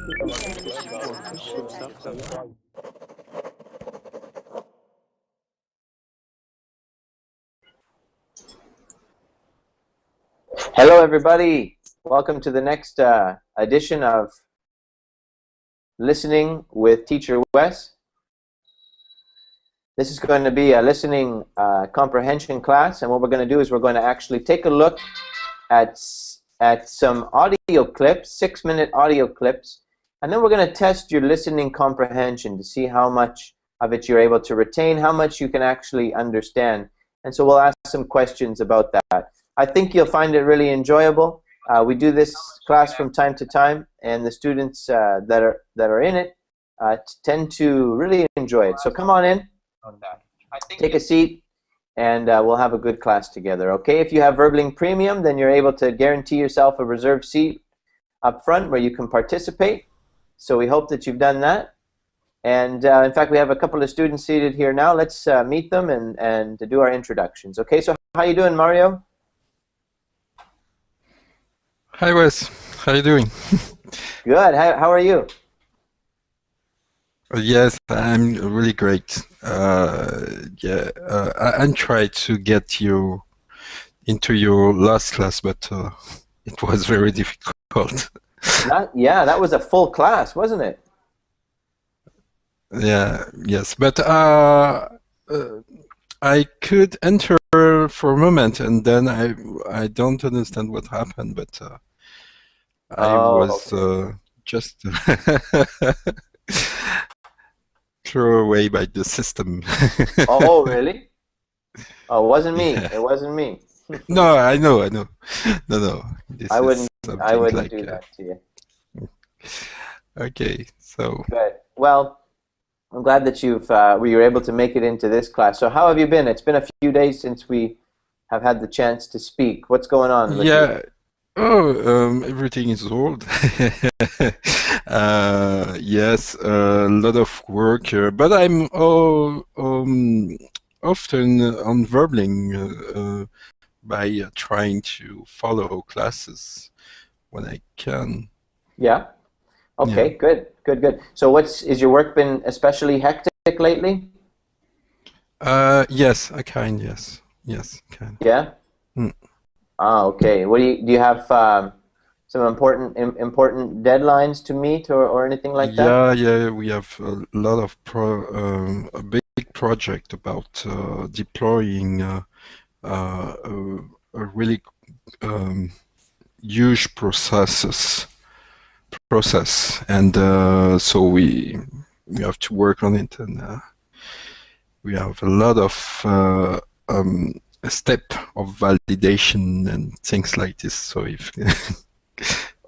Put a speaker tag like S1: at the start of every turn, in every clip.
S1: Hello, everybody. Welcome to the next edition of Listening with Teacher Wes. This is going to be a listening comprehension class, and what we're going to do is we're going to actually take a look at some audio clips, 6-minute audio clips, and then we're going to test your listening comprehension to see how much of it you're able to retain, how much you can actually understand. And so we'll ask some questions about that. I think you'll find it really enjoyable. We do this class from time to time, and the students that are in it tend to really enjoy it. So come on in, take a seat, and we'll have a good class together. Okay? If you have Verbling Premium, then you're able to guarantee yourself a reserved seat up front where you can participate. So we hope that you've done that. And in fact, we have a couple of students seated here now. Let's meet them and do our introductions. Okay? So how you doing, Mario?
S2: Hi Wes, how are you doing?
S1: Good. How are you?
S2: Yes, I'm really great. I tried to get you into your last class, but it was very difficult.
S1: Yeah, that was a full class, wasn't it?
S2: Yeah, yes, but I could enter for a moment, and then I don't understand what happened, but I was just thrown away by the system.
S1: Oh, really? Oh, it wasn't me.
S2: Yeah.
S1: It wasn't me.
S2: No, I know. No. This
S1: I wouldn't
S2: like,
S1: do that to you.
S2: Okay, so.
S1: Good. Well, I'm glad that you were able to make it into this class. So how have you been? It's been a few days since we have had the chance to speak. What's going on with you?
S2: Oh, everything is old. Yes, a lot of work, but I'm often on Verbling by trying to follow classes when I can.
S1: Yeah. Okay.
S2: Yeah.
S1: Good. So is your work been especially hectic lately?
S2: Yes, I can. Yes, can.
S1: Yeah.
S2: Mm.
S1: Ah, okay. What do you have some important deadlines to meet or anything like that?
S2: Yeah. We have a lot of a big project about deploying a really huge process, and so we have to work on it, and we have a lot of a step of validation and things like this. So if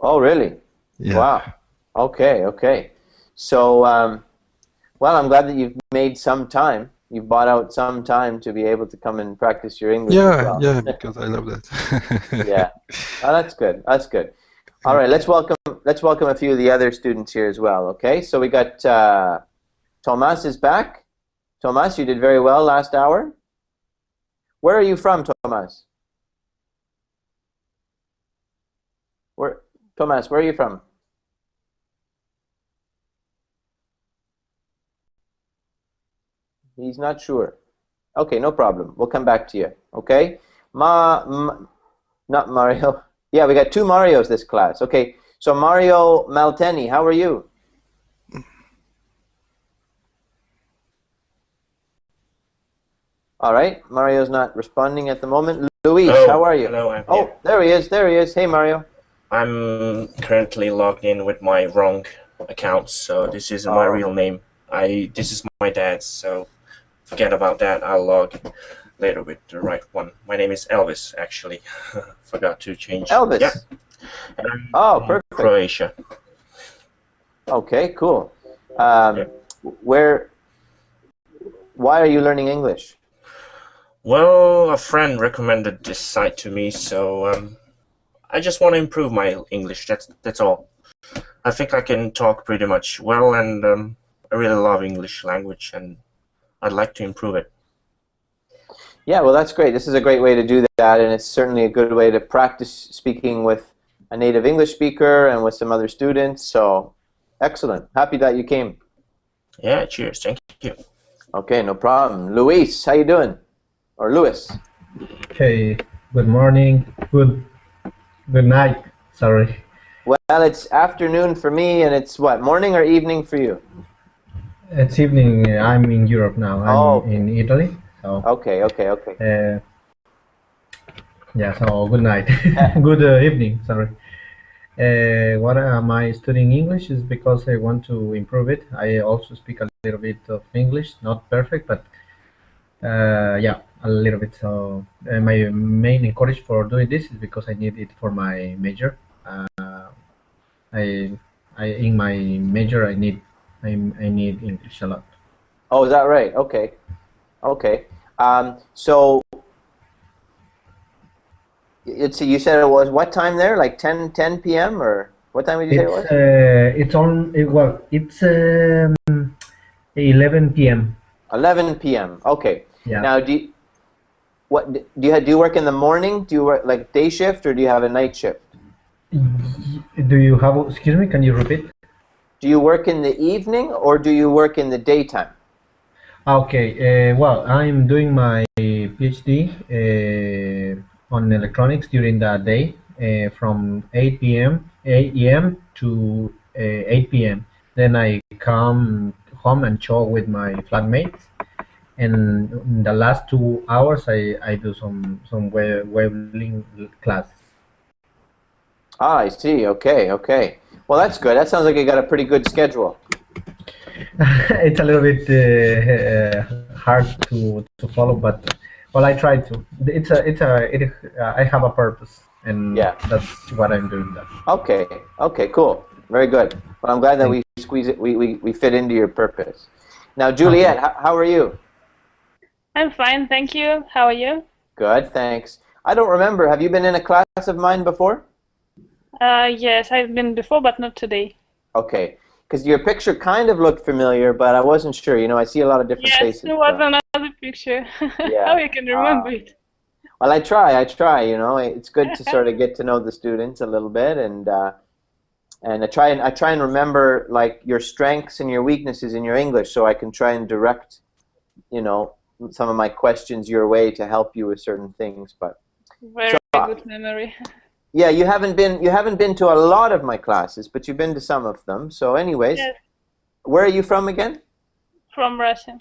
S1: Oh, really?
S2: yeah.
S1: Wow. Okay. So, well, I'm glad that you've made some time. You've bought out some time to be able to come and practice your English as well.
S2: Yeah, because I love that.
S1: Yeah. Oh, that's good. All right, let's welcome a few of the other students here as well, okay? So we got Thomas is back. Thomas, you did very well last hour. Where are you from, Thomas? Thomas, where are you from? He's not sure. Okay, no problem. We'll come back to you, okay? Not Mario. Yeah, we got two Marios this class. Okay, so Mario Malteni, how are you? All right, Mario's not responding at the moment. Luis, how are you?
S3: Hello, I'm
S1: here. There he is. Hey, Mario.
S3: I'm currently logged in with my wrong account, so this isn't my real name. This is my dad's, so forget about that. I'll log in later with the right one. My name is Elvis, actually. Forgot to change.
S1: Elvis?
S3: Yeah.
S1: Perfect.
S3: Croatia.
S1: Okay, cool. Why are you learning English?
S3: Well, a friend recommended this site to me, so I just want to improve my English. That's all. I think I can talk pretty much well, and I really love English language, and I'd like to improve it.
S1: Yeah, well, that's great. This is a great way to do that, and it's certainly a good way to practice speaking with a native English speaker and with some other students. So Excellent. Happy that you came.
S3: Yeah, cheers. Thank you.
S1: Okay, no problem. Luis, how you doing? Or Louis?
S4: Hey, good morning, good night. Sorry,
S1: Well, it's afternoon for me, and it's what, morning or evening for you?
S4: it's evening. I'm in Europe now.
S1: Oh,
S4: I'm in Italy. So
S1: okay.
S4: uh, yeah. So good night, good evening. Sorry. What am I studying English is because I want to improve it. I also speak a little bit of English, not perfect, but yeah, a little bit. So my main encourage for doing this is because I need it for my major. I, in my major I need English a lot.
S1: Oh, is that right? Okay. So you said it was what time there? Like 10 p.m. or what time did you say it was?
S4: It's 11 p.m.
S1: 11 p.m. Okay.
S4: Yeah.
S1: Now, do you work in the morning? Do you work like day shift or do you have a night shift?
S4: Do you have? Excuse me. Can you repeat?
S1: Do you work in the evening or do you work in the daytime?
S4: Okay. Well, I'm doing my PhD on electronics during the day from 8 a.m. to 8 p.m. Then I come home and chill with my flatmates. And in the last 2 hours, I do some webbing class.
S1: Ah, I see. Okay. Well, that's good. That sounds like you got a pretty good schedule.
S4: It's a little bit hard to follow, but well, I try to. I have a purpose, and
S1: Yeah.
S4: that's what I'm doing. That.
S1: Okay, cool. Very good. Well, I'm glad that we squeeze it. We fit into your purpose. Now, Juliet, how are you?
S5: I'm fine, thank you. How are you?
S1: Good, thanks. I don't remember. Have you been in a class of mine before?
S5: Yes, I've been before, but not today.
S1: Okay, because your picture kind of looked familiar, but I wasn't sure. You know, I see a lot of different
S5: Yes,
S1: faces.
S5: there was
S1: So.
S5: another picture.
S1: Yeah.
S5: How you can remember it?
S1: Well, I try. You know, it's good to sort of get to know the students a little bit, and I try and remember like your strengths and your weaknesses in your English, so I can try and direct, you know, some of my questions your way to help you with certain things. But
S5: Very good memory.
S1: yeah, you haven't been to a lot of my classes, but you've been to some of them. So, anyways,
S5: Yes.
S1: Where are you from again?
S5: From Russia.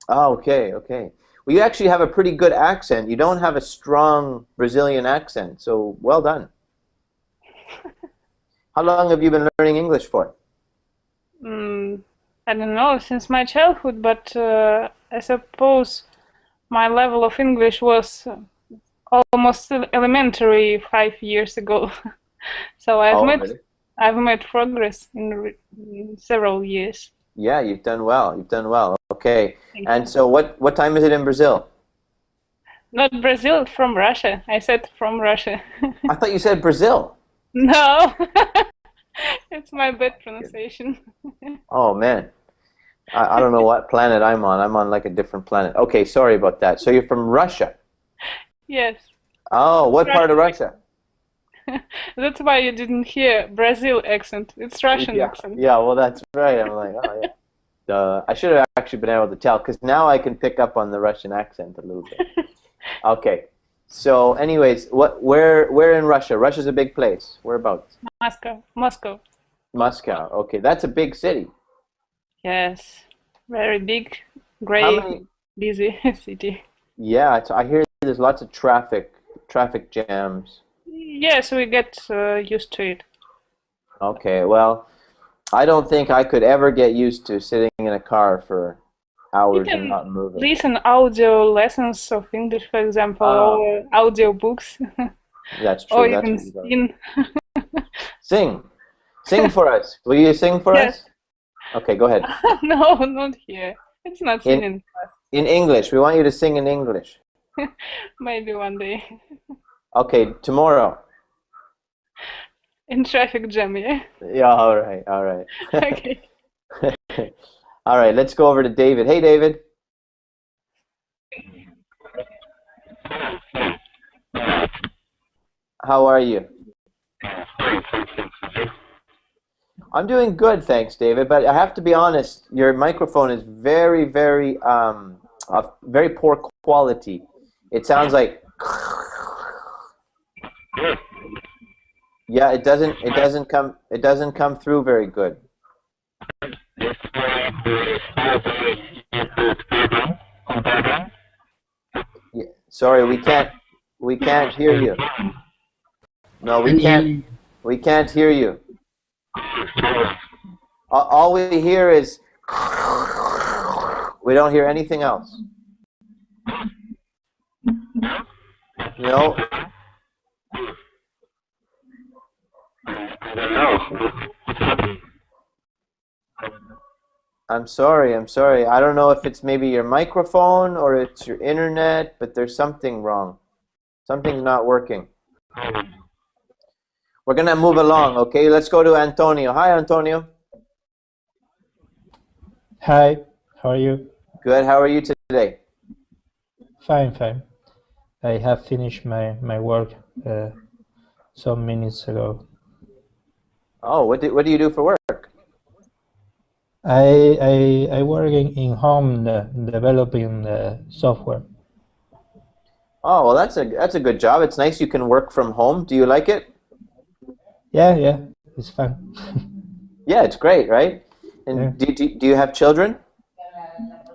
S1: Oh, okay. Well, you actually have a pretty good accent. You don't have a strong Brazilian accent, so well done. How long have you been learning English for?
S5: I don't know, since my childhood, but I suppose my level of English was almost elementary 5 years ago. So I've made progress in several years.
S1: Yeah, you've done well. Okay.
S5: Thank
S1: And
S5: you.
S1: so what time is it in Brazil?
S5: Not Brazil, from Russia. I said from Russia.
S1: I thought you said Brazil.
S5: No, it's my bad pronunciation.
S1: Oh, man. I don't know what planet I'm on. I'm on like a different planet. Okay, sorry about that. So you're from Russia?
S5: Yes.
S1: Oh, what part of Russia?
S5: That's why you didn't hear Brazil accent. It's Russian accent.
S1: Yeah, well, that's right. I'm like, oh, yeah. I should have actually been able to tell, because now I can pick up on the Russian accent a little bit. Okay. So, anyways, where in Russia? Russia's a big place. Whereabouts?
S5: Moscow.
S1: Moscow. Okay, that's a big city.
S5: Yes. Very big, great, busy city.
S1: Yeah, I hear there's lots of traffic jams.
S5: Yes, we get used to it.
S1: Okay, well, I don't think I could ever get used to sitting in a car for hours and not moving.
S5: Listen audio lessons of English, for example, or audio books.
S1: That's true.
S5: Or
S1: That's
S5: even
S1: sing. Sing for us. Will you sing for us? Okay, go ahead.
S5: No, not here. It's not singing class.
S1: In English. We want you to sing in English.
S5: Maybe one day.
S1: Okay, tomorrow.
S5: In traffic jam, yeah?
S1: Yeah, all right.
S5: Okay.
S1: All right, let's go over to David. Hey, David. How are you? I'm doing good, thanks, David. But I have to be honest, your microphone is very, very, of very poor quality. It sounds like, yeah, it doesn't come through very good. Yeah, sorry, we can't hear you. No, we can't hear you. All we hear is, we don't hear anything else. No. I'm sorry. I don't know if it's maybe your microphone or it's your internet, but there's something wrong. Something's not working. We're going to move along, okay? Let's go to Antonio. Hi, Antonio.
S6: Hi, how are you?
S1: Good. How are you today?
S6: Fine, fine. I have finished my work some minutes ago.
S1: Oh, what do you do for work?
S6: I work in home developing software.
S1: Oh, well, that's a good job. It's nice you can work from home. Do you like it?
S6: Yeah, it's fun.
S1: Yeah, it's great, right? And
S6: Yeah.
S1: do you have children?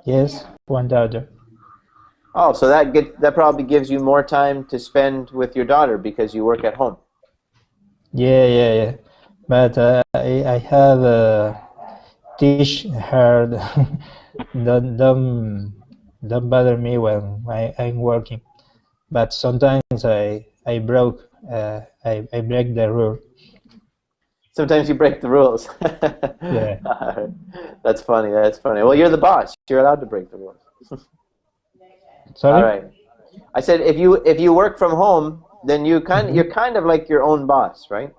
S6: Yes, one daughter.
S1: Oh, so that probably gives you more time to spend with your daughter because you work at home.
S6: Yeah. But I have teach her don't bother me when I'm working. But sometimes I broke I break the rule.
S1: Sometimes you break the rules.
S6: Yeah.
S1: That's funny. Well, you're the boss. You're allowed to break the rules.
S6: Sorry?
S1: All right. I said if you work from home, then you're kind of like your own boss, right?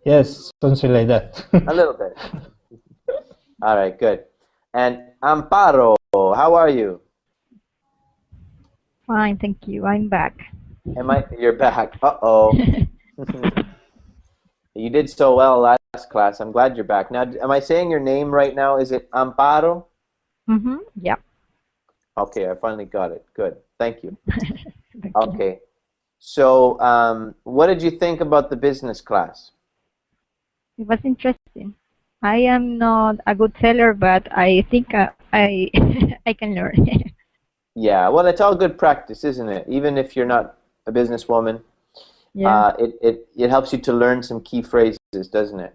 S6: Yes, something like that.
S1: A little bit. All right, good. And Amparo, how are you?
S7: Fine, thank you. I'm back.
S1: You're back. Uh-oh. You did so well last class. I'm glad you're back. Now, am I saying your name right now? Is it Amparo?
S7: Yeah.
S1: Okay, I finally got it. Good. Thank you.
S7: Thank you.
S1: Okay. So, what did you think about the business class?
S7: It was interesting. I am not a good seller, but I think I I can learn.
S1: Yeah, well, it's all good practice, isn't it? Even if you're not a businesswoman,
S7: Yeah.
S1: it helps you to learn some key phrases, doesn't it?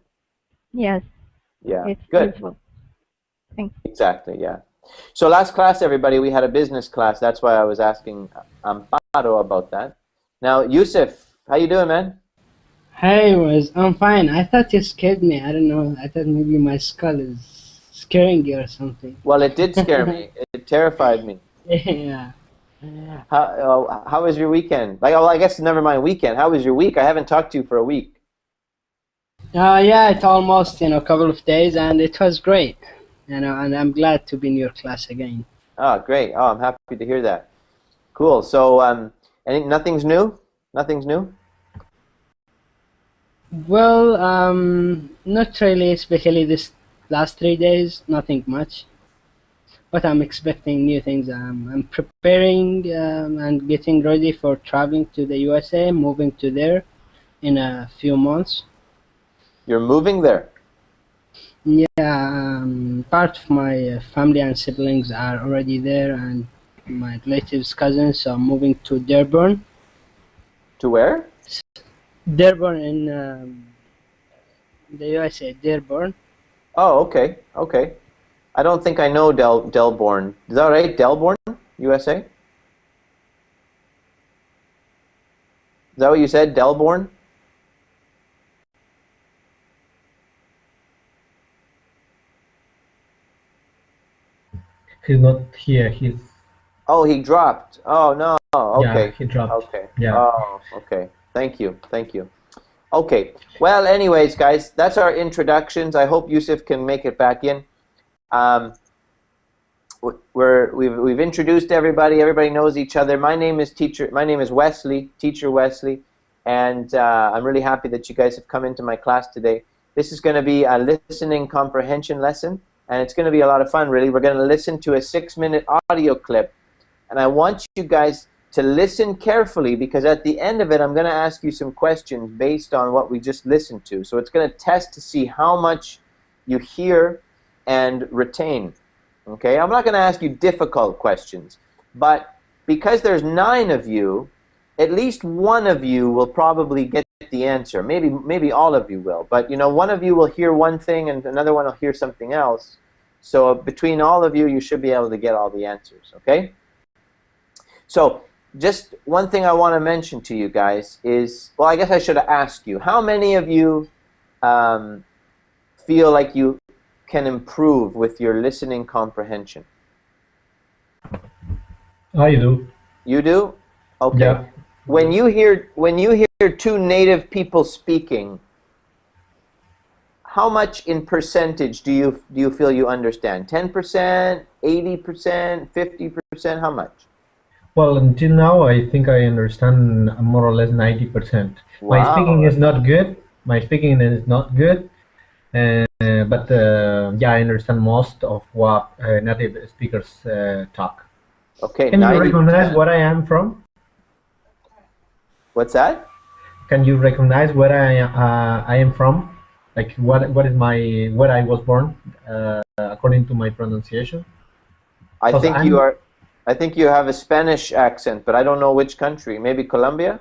S7: Yes.
S1: Yeah,
S7: It's
S1: good.
S7: useful. Thanks.
S1: Exactly, yeah. So last class, everybody, we had a business class. That's why I was asking Amparo about that. Now, Yusuf, how you doing, man?
S8: Hey, Rose, I'm fine. I thought you scared me. I don't know. I thought maybe my skull is scaring you or something.
S1: Well, it did scare me. It terrified me.
S8: Yeah.
S1: How was your weekend? Well, I guess never mind weekend. How was your week? I haven't talked to you for a week.
S8: Yeah, it's almost, a couple of days, and it was great. And I'm glad to be in your class again.
S1: Oh, great. Oh, I'm happy to hear that. Cool. So, nothing's new? Nothing's new?
S8: Well, not really, especially this last 3 days, nothing much. But I'm expecting new things. I'm preparing and getting ready for traveling to the USA, moving to there in a few months.
S1: You're moving there?
S8: Yeah, part of my family and siblings are already there, and my relatives, cousins, so I'm moving to Dearborn.
S1: To where?
S8: Dearborn in the USA, Dearborn.
S1: Oh, okay. Okay. I don't think I know Delborn. Is that right? Delborn, USA? Is that what you said? Delborn?
S4: He's not here.
S1: Oh, he dropped. Oh, no. Okay.
S4: Yeah, he dropped.
S1: Okay.
S4: Yeah.
S1: Oh, okay. Thank you. Thank you. Okay. Well, anyways, guys, that's our introductions. I hope Yusuf can make it back in. We've introduced everybody. Everybody knows each other. My name is Wesley, Teacher Wesley, and I'm really happy that you guys have come into my class today. This is going to be a listening comprehension lesson, and it's going to be a lot of fun, really. We're going to listen to a 6-minute audio clip, and I want you guys to listen carefully, because at the end of it, I'm going to ask you some questions based on what we just listened to. So it's going to test to see how much you hear and retain. Okay, I'm not going to ask you difficult questions, but because there's 9 of you, at least one of you will probably get the answer. Maybe all of you will, but you know, one of you will hear one thing and another one will hear something else. So between all of you, you should be able to get all the answers. Okay. So just one thing I want to mention to you guys is, well, I guess I should have asked you, how many of you feel like you can improve with your listening comprehension?
S4: I do.
S1: You do? Okay.
S4: Yeah.
S1: When you hear 2 native people speaking, how much in percentage do you feel you understand? 10%, 80%, 50%? How much?
S4: Well, until now, I think I understand more or less 90%.
S1: Wow.
S4: My speaking is not good. But yeah, I understand most of what native speakers talk.
S1: Okay.
S4: Can you recognize where I am from?
S1: What's that?
S4: Can you recognize where I am from? Like where I was born, according to my pronunciation?
S1: I think you have a Spanish accent, but I don't know which country. Maybe Colombia?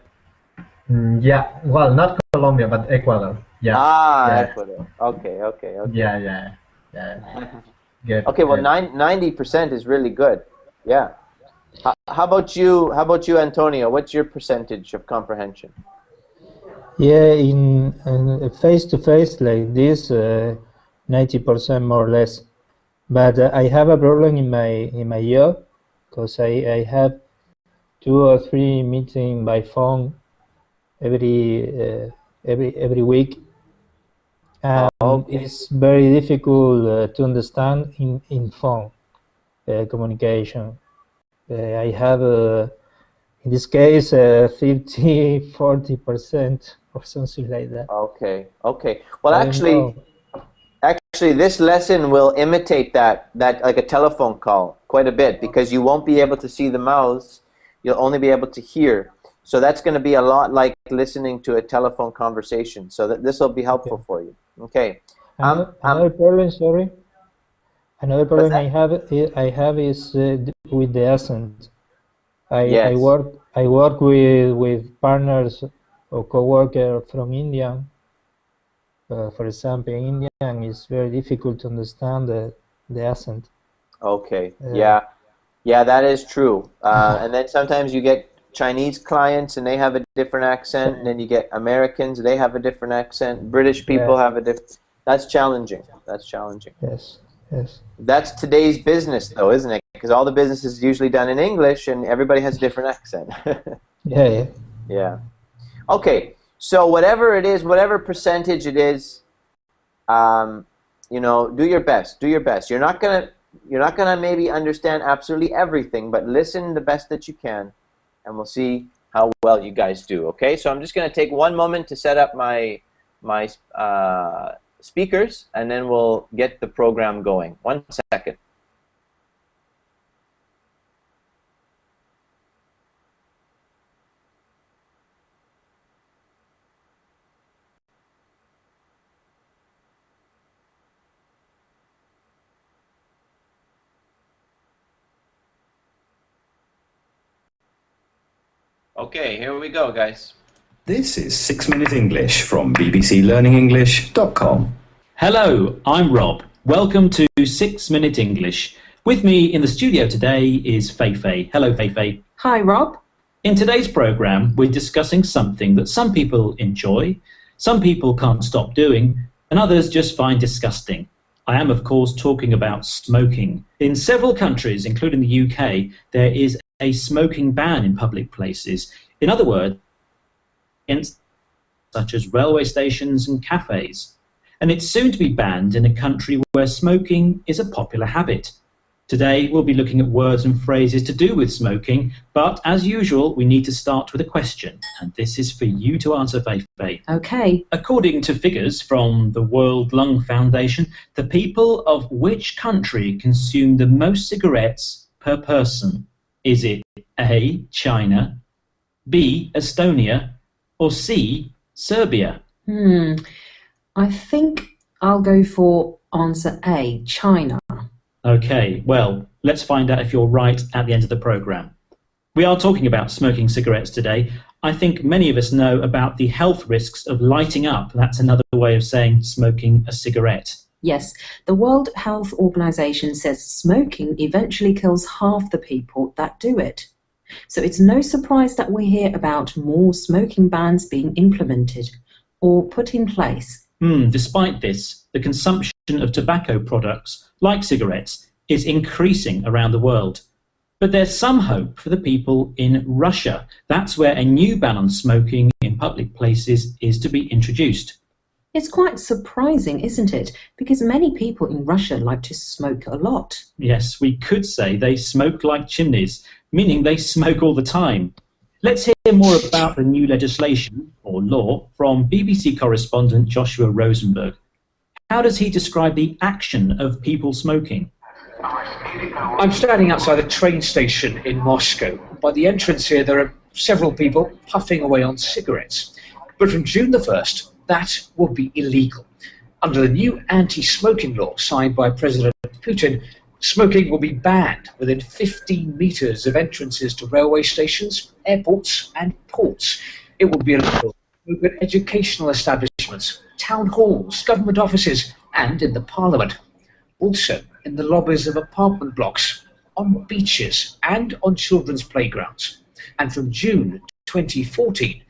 S4: Yeah, well, not Colombia, but Ecuador. Yeah.
S1: Ah,
S4: yeah.
S1: Ecuador. Okay.
S4: Yeah. Good.
S1: Okay, well, 90% is really good. Yeah. How about you, Antonio? What's your percentage of comprehension?
S6: Yeah, in face-to-face like this, 90% more or less. But I have a problem in my job, because I have 2 or 3 meetings by phone every week, and it's very difficult to understand in phone communication. I have in this case 50-40% or something like that.
S1: Okay. Well, actually, this lesson will imitate that like a telephone call quite a bit, because you won't be able to see the mouths. You'll only be able to hear. So that's going to be a lot like listening to a telephone conversation. So this will be helpful for you. Okay.
S6: Another problem, sorry. Another problem I have is with the accent. I work with partners or co-workers from India. For example, in Indian it's very difficult to understand the accent.
S1: Okay. Yeah, that is true. And then sometimes you get Chinese clients and they have a different accent, and then you get Americans, they have a different accent. British people have a different. That's challenging.
S6: Yes.
S1: That's today's business, though, isn't it? Because all the business is usually done in English, and everybody has a different accent.
S6: Yeah.
S1: Okay, so whatever it is, whatever percentage it is, you know, do your best. You're not gonna maybe understand absolutely everything, but listen the best that you can, and we'll see how well you guys do. Okay, so I'm just gonna take one moment to set up my speakers, and then we'll get the program going. 1 second. Okay, here we go, guys.
S9: This is 6 Minute English from bbclearningenglish.com.
S10: Hello, I'm Rob. Welcome to 6 Minute English. With me in the studio today is Feifei. Hello, Feifei.
S11: Hi, Rob.
S10: In today's program, we're discussing something that some people enjoy, some people can't stop doing, and others just find disgusting. I am, of course, talking about smoking. In several countries, including the UK, there is a smoking ban in public places. In other words, such as railway stations and cafes. And it's soon to be banned in a country where smoking is a popular habit. Today we'll be looking at words and phrases to do with smoking, but as usual we need to start with a question, and this is for you to answer, Feifei.
S11: Okay.
S10: According to figures from the World Lung Foundation, the people of which country consume the most cigarettes per person? Is it A, China, B, Estonia, or C, Serbia?
S11: I think I'll go for answer A, China.
S10: Okay, well, let's find out if you're right at the end of the programme. We are talking about smoking cigarettes today. I think many of us know about the health risks of lighting up. That's another way of saying smoking a cigarette.
S11: Yes, the World Health Organization says smoking eventually kills half the people that do it. So it's no surprise that we hear about more smoking bans being implemented or put in place.
S10: Despite this, the consumption of tobacco products, like cigarettes, is increasing around the world. But there's some hope for the people in Russia. That's where a new ban on smoking in public places is to be introduced.
S11: It's quite surprising, isn't it? Because many people in Russia like to smoke a lot.
S10: Yes, we could say they smoke like chimneys, meaning they smoke all the time. Let's hear more about the new legislation, or law, from BBC correspondent Joshua Rosenberg. How does he describe the action of people smoking?
S12: I'm standing outside a train station in Moscow. By the entrance here, there are several people puffing away on cigarettes. But from June the 1st, that will be illegal. Under the new anti-smoking law signed by President Putin, smoking will be banned within 15 metres of entrances to railway stations, airports and ports. It will be illegal to smoke at educational establishments, town halls, government offices and in the parliament. Also in the lobbies of apartment blocks, on beaches and on children's playgrounds. And from June 2014,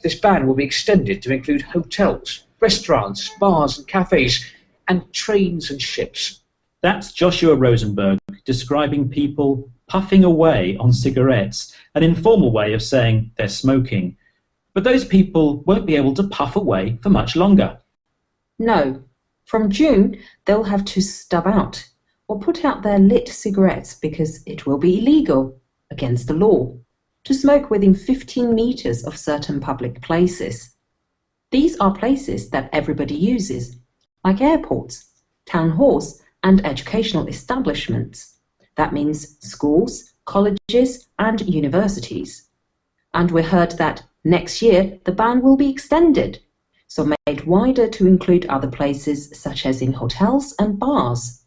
S12: this ban will be extended to include hotels, restaurants, bars and cafes, and trains and ships.
S10: That's Joshua Rosenberg describing people puffing away on cigarettes, an informal way of saying they're smoking. But those people won't be able to puff away for much longer.
S11: No, from June they'll have to stub out or put out their lit cigarettes because it will be illegal, against the law, to smoke within 15 metres of certain public places. These are places that everybody uses, like airports, town halls, and educational establishments. That means schools, colleges, and universities. And we heard that next year the ban will be extended, so made wider to include other places such as in hotels and bars.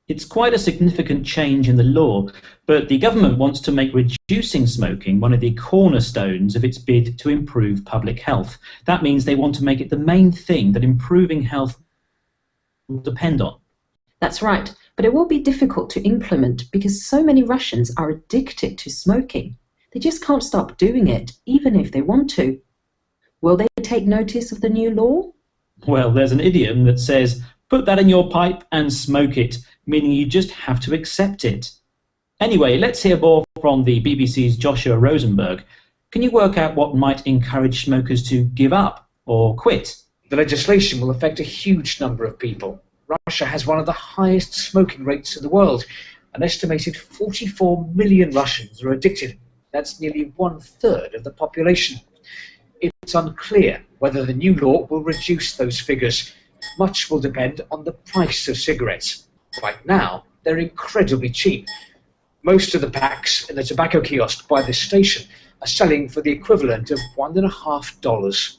S10: It's quite a significant change in the law, but the government wants to make reducing smoking one of the cornerstones of its bid to improve public health. That means they want to make it the main thing that improving health will depend on.
S11: That's right, but it will be difficult to implement because so many Russians are addicted to smoking. They just can't stop doing it, even if they want to. Will they take notice of the new law?
S10: Well, there's an idiom that says, put that in your pipe and smoke it, meaning you just have to accept it. Anyway, let's hear more from the BBC's Joshua Rosenberg. Can you work out what might encourage smokers to give up or quit?
S12: The legislation will affect a huge number of people. Russia has one of the highest smoking rates in the world. An estimated 44 million Russians are addicted. That's nearly 1/3 of the population. It's unclear whether the new law will reduce those figures. Much will depend on the price of cigarettes. Right now, they're incredibly cheap. Most of the packs in the tobacco kiosk by this station are selling for the equivalent of $1.50.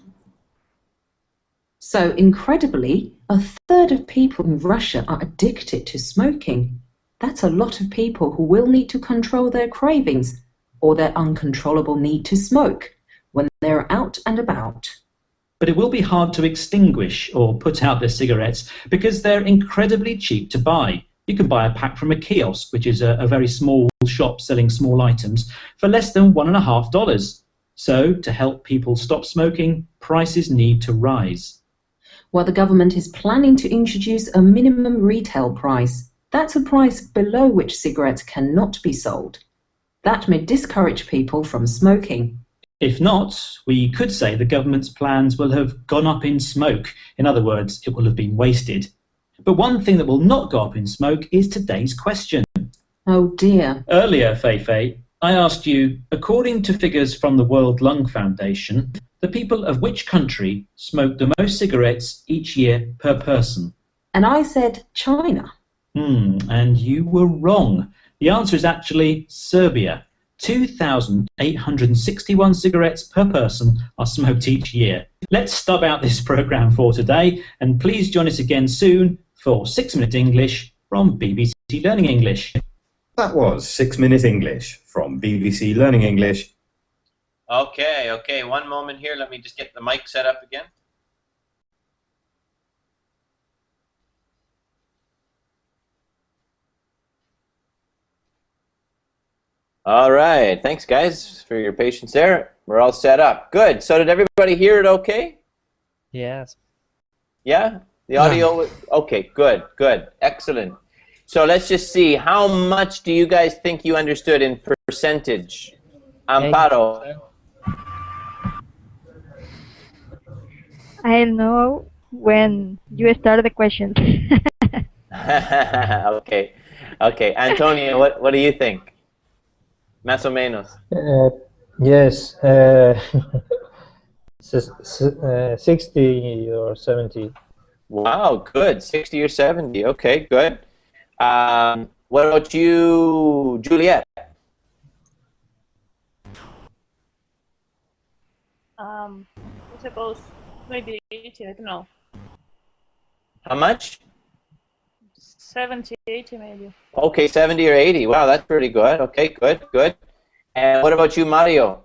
S11: So, incredibly, 1/3 of people in Russia are addicted to smoking. That's a lot of people who will need to control their cravings or their uncontrollable need to smoke when they're out and about.
S10: But it will be hard to extinguish or put out their cigarettes because they're incredibly cheap to buy. You can buy a pack from a kiosk, which is a very small shop selling small items, for less than $1.50. So, to help people stop smoking, prices need to rise.
S11: Well, the government is planning to introduce a minimum retail price. That's a price below which cigarettes cannot be sold. That may discourage people from smoking.
S10: If not, we could say the government's plans will have gone up in smoke. In other words, it will have been wasted. But one thing that will not go up in smoke is today's question.
S11: Oh dear.
S10: Earlier, Feifei, I asked you, according to figures from the World Lung Foundation, the people of which country smoke the most cigarettes each year per person?
S11: And I said China.
S10: And you were wrong. The answer is actually Serbia. 2,861 cigarettes per person are smoked each year. Let's stub out this programme for today, and please join us again soon for 6 Minute English from BBC Learning English.
S9: That was 6 Minute English from BBC Learning English.
S1: Okay, 1 moment here. Let me just get the mic set up again. All right, thanks guys for your patience there. We're all set up. Good. So did everybody hear it okay?
S13: Yes.
S1: Yeah? The audio? Okay, good, excellent. So let's just see, how much do you guys think you understood in percentage? Amparo?
S7: I'll know when you start the questions.
S1: Okay. Antonio, what do you think? Más o menos.
S6: Yes, 60 or 70.
S1: Wow, good. 60 or 70. Okay, good. What about you, Juliet?
S5: I suppose maybe 80, I don't know.
S1: How much?
S5: 70, 80 maybe.
S1: Okay, 70 or 80. Wow, that's pretty good. Okay, good. And what about you, Mario?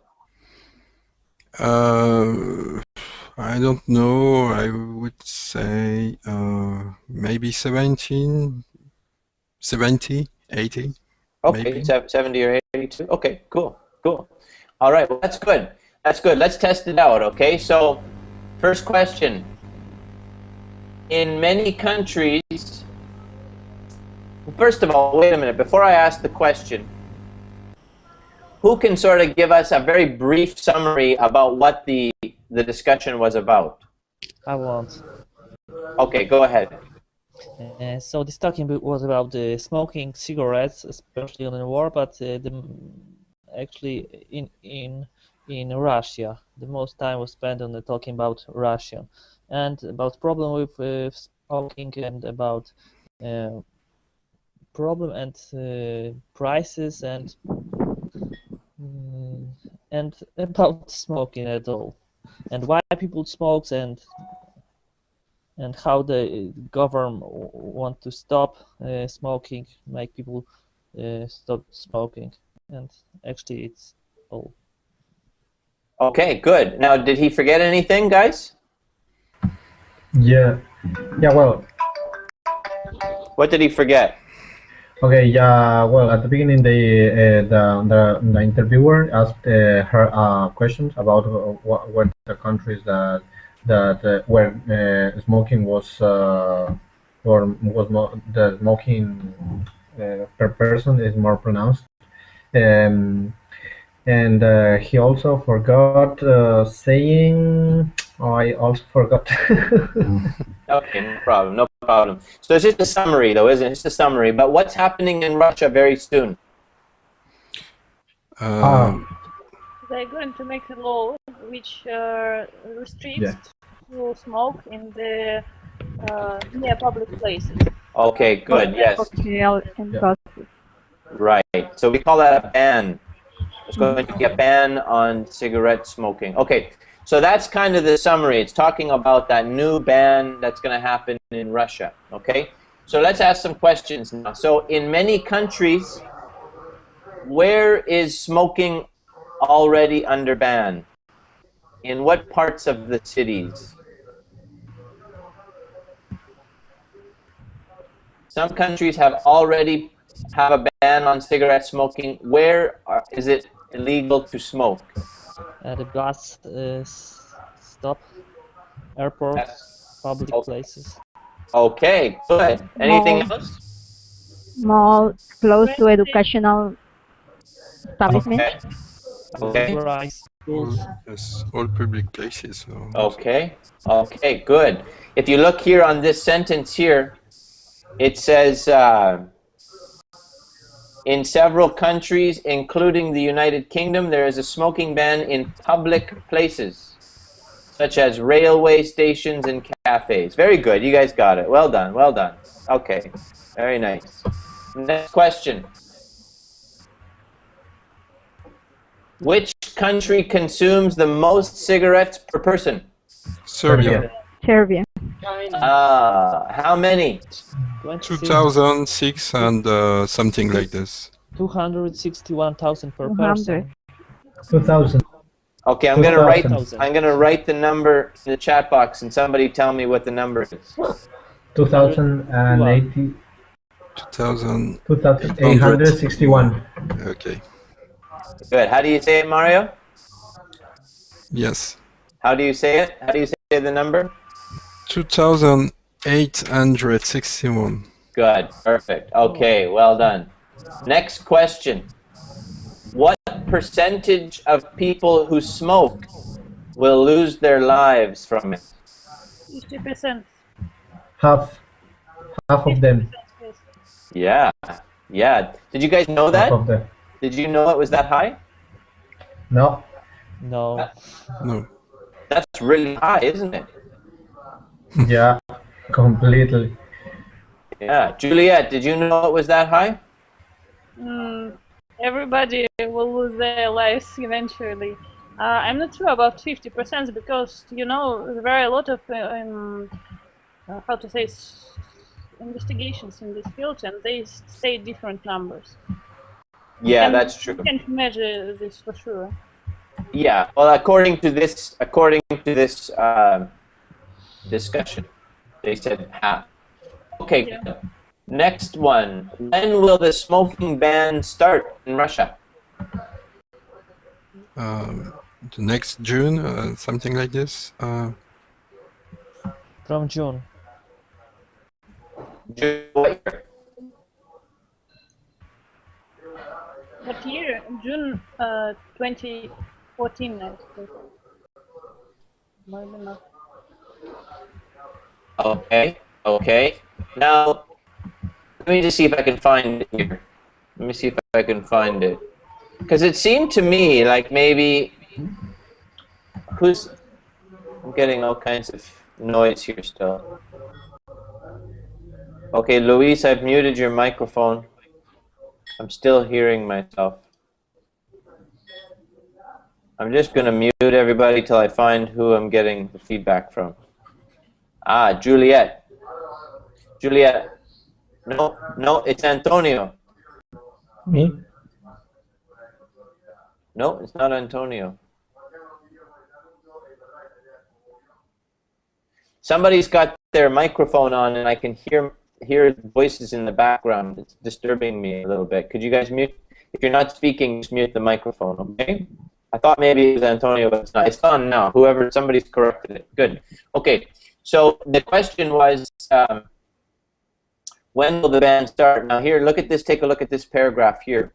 S2: I don't know. I would say maybe 70, 80.
S1: Okay,
S2: maybe.
S1: 70 or 82. Okay, cool. All right, well, that's good. Let's test it out, okay? So, first question. In many countries, first of all, wait a minute. Before I ask the question, who can sort of give us a very brief summary about what the discussion was about?
S13: I won't.
S1: Okay, go ahead.
S13: So this talking was about smoking cigarettes, especially in the war, but actually in Russia, the most time was spent on talking about Russia and about problem with smoking and about problem and prices and about smoking at all, and why people smoke and how the government want to stop smoking, make people stop smoking, and actually it's all.
S1: Okay, good. Now, did he forget anything, guys?
S4: Yeah, well.
S1: What did he forget?
S4: Okay, yeah, well, at the beginning, the interviewer asked her questions about what were the countries that where smoking was the smoking per person is more pronounced, and he also forgot saying. Oh, I also forgot.
S1: Okay, no problem. So it's just a summary, though, isn't it? It's just a summary. But what's happening in Russia very soon?
S5: They're going to make a law which restricts to smoke in the near public places.
S1: Okay, good. Yes. Right. So we call that a ban. There's going to be a ban on cigarette smoking. Okay. So that's kind of the summary. It's talking about that new ban that's going to happen in Russia, okay? So let's ask some questions now. So in many countries, where is smoking already under ban? In what parts of the cities? Some countries already have a ban on cigarette smoking. Where is it illegal to smoke?
S13: The bus stop, airports, public places.
S1: Okay, good. Anything else?
S7: More close to educational establishments.
S1: Okay.
S2: Yes, all public places.
S1: Okay, good. If you look here on this sentence here, It says, in several countries, including the United Kingdom, there is a smoking ban in public places, such as railway stations and cafes. Very good. You guys got it. Well done. Well done. Okay. Very nice. Next question. Which country consumes the most cigarettes per person?
S2: Serbia.
S7: Serbia.
S1: How many?
S2: 2006 and something like this.
S13: 261,000 per person.
S6: 2000.
S1: Okay, I'm gonna write the number in the chat box, and somebody tell me what the number is.
S6: 2080. 2861.
S2: Okay.
S1: Good. How do you say it, Mario?
S2: Yes.
S1: How do you say it? How do you say the number?
S2: 2861.
S1: Good. Perfect. Okay, well done. Next question. What percentage of people who smoke will lose their lives from it?
S5: 50%.
S6: Half of them.
S1: Yeah. Yeah. Did you guys know that?
S6: Half of them.
S1: Did you know it was that high?
S6: No.
S13: No.
S2: No.
S1: That's really high, isn't it?
S6: Yeah, completely.
S1: Yeah. Juliet, did you know it was that high?
S5: Everybody will lose their lives eventually. I'm not sure about 50% because, you know, there are a lot of, how to say, investigations in this field, and they say different numbers.
S1: Yeah, that's true.
S5: You can't measure this for sure.
S1: Yeah. Well, according to this discussion, they said half. Okay. Yeah. Good. Next one. When will the smoking ban start in Russia?
S2: The next June, something like this.
S13: From June.
S1: June what year?
S5: What year? June 2014, I suppose. Maybe not.
S1: Okay. Okay. Now, let me just see if I can find it here. Let me see if I can find it. Because it seemed to me like maybe... I'm getting all kinds of noise here still. Okay, Luis, I've muted your microphone. I'm still hearing myself. I'm just going to mute everybody till I find who I'm getting the feedback from. Ah, Juliet. Juliet. No, it's Antonio.
S6: Me?
S1: No, it's not Antonio. Somebody's got their microphone on, and I can hear voices in the background. It's disturbing me a little bit. Could you guys mute? If you're not speaking, just mute the microphone, okay? I thought maybe it was Antonio, but it's not. It's on now. Somebody's corrected it. Good. Okay. So the question was, when will the ban start? Now here, look at this. Take a look at this paragraph here.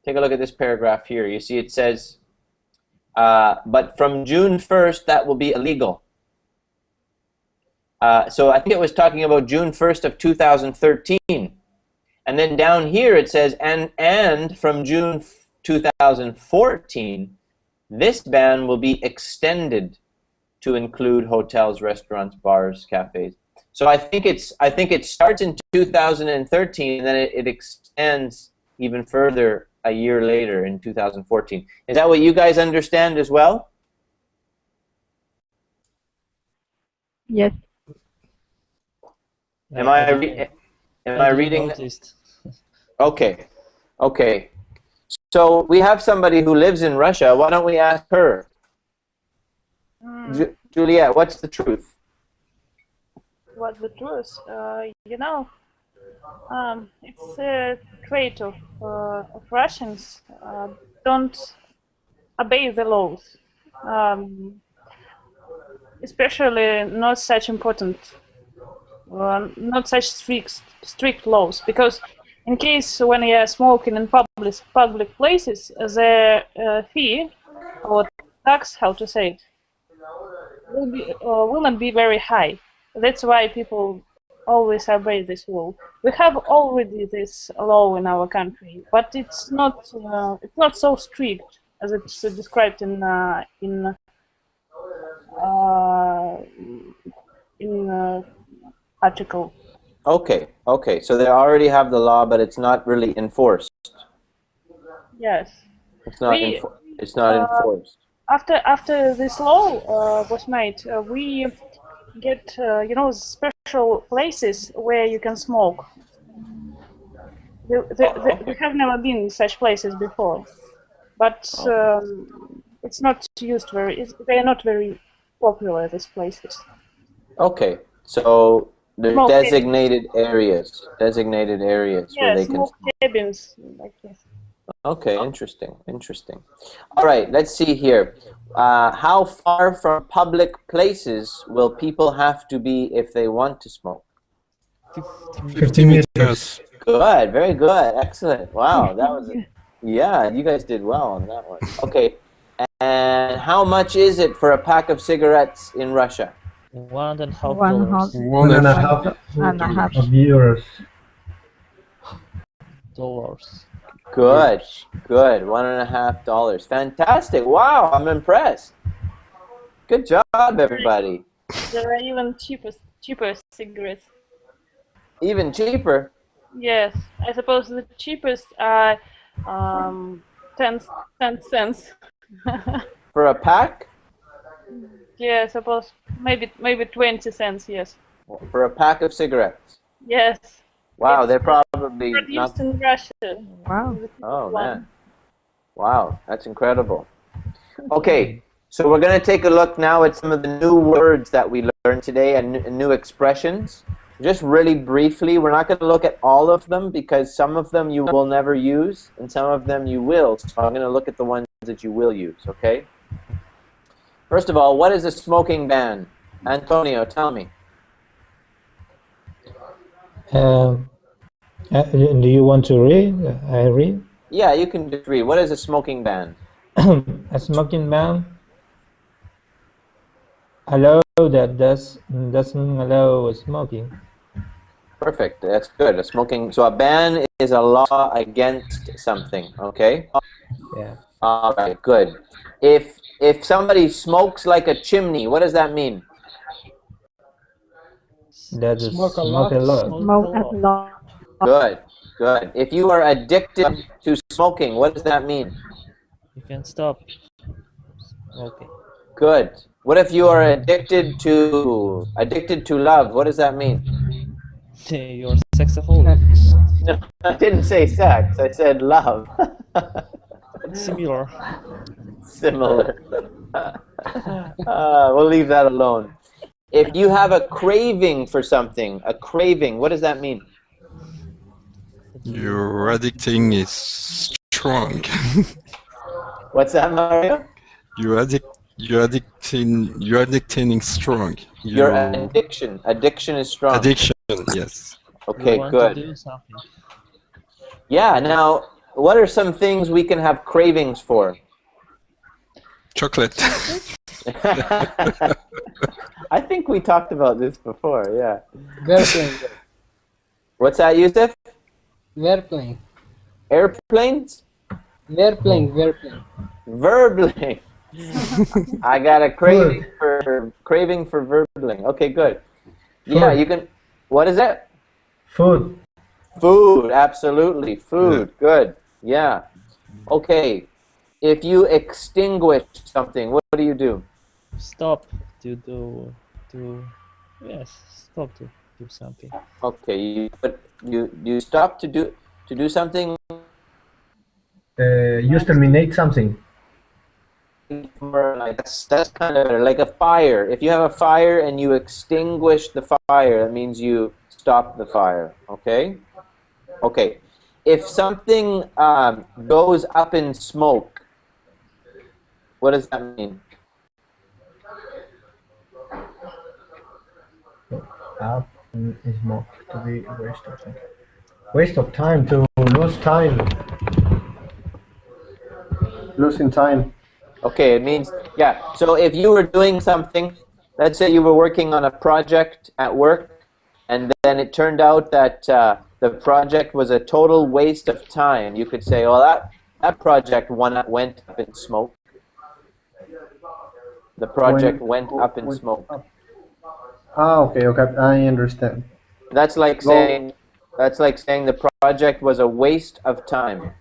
S1: Take a look at this paragraph here. You see it says, but from June 1st, that will be illegal. So I think it was talking about June 1st of 2013. And then down here it says, and from June 2014, this ban will be extended to include hotels, restaurants, bars, cafes. So I think it starts in 2013, and then it extends even further a year later in 2014. Is that what you guys understand as well?
S7: Yes.
S1: Am I reading? Okay. Okay. So we have somebody who lives in Russia. Why don't we ask her? Juliet, what's the truth?
S5: What's the truth? You know, it's a trait of Russians don't obey the laws, especially not such important, not such strict laws. Because in case when you are smoking in public places, the fee or tax, how to say it, will not be very high. That's why people always obey this law. We have already this law in our country, but it's not so strict as it's described in article.
S1: Okay, okay. So they already have the law, but it's not really enforced.
S5: Yes.
S1: It's not. It's not enforced.
S5: After this law was made, we get special places where you can smoke. We have never been in such places before, but it's not used very. They are not very popular, these places.
S1: Okay, so there's designated areas where they can.
S5: Cabins like this.
S1: Okay, interesting, interesting. All right, let's see here. How far from public places will people have to be if they want to smoke?
S2: 50 meters.
S1: Good, very good, excellent. Wow, that was, yeah, you guys did well on that one. Okay, and how much is it for a pack of cigarettes in Russia?
S13: $1.5.
S4: $1.5 euros.
S1: Good, good. $1.5. Fantastic. Wow, I'm impressed. Good job, everybody.
S5: There are even cheaper cigarettes.
S1: Even cheaper?
S5: Yes, I suppose the cheapest are 10 cents.
S1: For a pack?
S5: Yeah, I suppose maybe 20 cents. Yes.
S1: For a pack of cigarettes?
S5: Yes.
S1: Wow, they're probably
S5: produced in Russia.
S7: Wow.
S1: Oh man. Wow, that's incredible. Okay, so we're going to take a look now at some of the new words that we learned today and new expressions. Just really briefly, we're not going to look at all of them because some of them you will never use and some of them you will. So I'm going to look at the ones that you will use, okay? First of all, what is a smoking ban? Antonio, tell me.
S6: Do you want to read? I read?
S1: Yeah, you can just read. What is a smoking ban?
S6: A smoking ban? Allow that doesn't allow smoking.
S1: Perfect. That's good. A smoking. So a ban is a law against something. Okay.
S6: Yeah.
S1: All right. Good. If somebody smokes like a chimney, what does that mean?
S6: That is
S7: Smoke a lot.
S1: Good. Good. If you are addicted to smoking, what does that mean?
S13: You can stop smoking.
S1: Good. What if you are addicted to love? What does that mean?
S13: You're sexaholic.
S1: No, I didn't say sex. I said love.
S13: Similar.
S1: Similar. We'll leave that alone. If you have a craving for something, a craving, what does that mean?
S2: Your addicting is strong.
S1: What's that, Mario?
S2: You're addicting strong.
S1: Your addiction. Addiction is strong.
S2: Addiction, yes.
S1: Okay,
S13: you want
S1: good.
S13: To do something.
S1: Yeah, now, what are some things we can have cravings for?
S2: Chocolate.
S1: I think we talked about this before, yeah.
S8: Airplane.
S1: What's that, Yusuf?
S8: Airplane.
S1: Airplanes?
S8: Airplane.
S1: Verbling. I got a craving for verbling. Okay, good. Yeah, you can. What is that?
S4: Food.
S1: Food, absolutely. Food, good. Yeah. Okay. If you extinguish something, what do you do?
S13: Stop to stop to do something.
S1: Okay, you stop to do something.
S4: You terminate something.
S1: That's kind of like a fire. If you have a fire and you extinguish the fire, that means you stop the fire. Okay. Okay. If something goes up in smoke, what does that mean?
S4: Up in smoke, to be waste of time. Waste of time, to lose time. Losing time.
S1: Okay, it means, yeah. So if you were doing something, let's say you were working on a project at work, and then it turned out that the project was a total waste of time, you could say, well, that project went up in smoke. The project went up in smoke.
S4: Okay, I understand.
S1: That's like saying the project was a waste of time.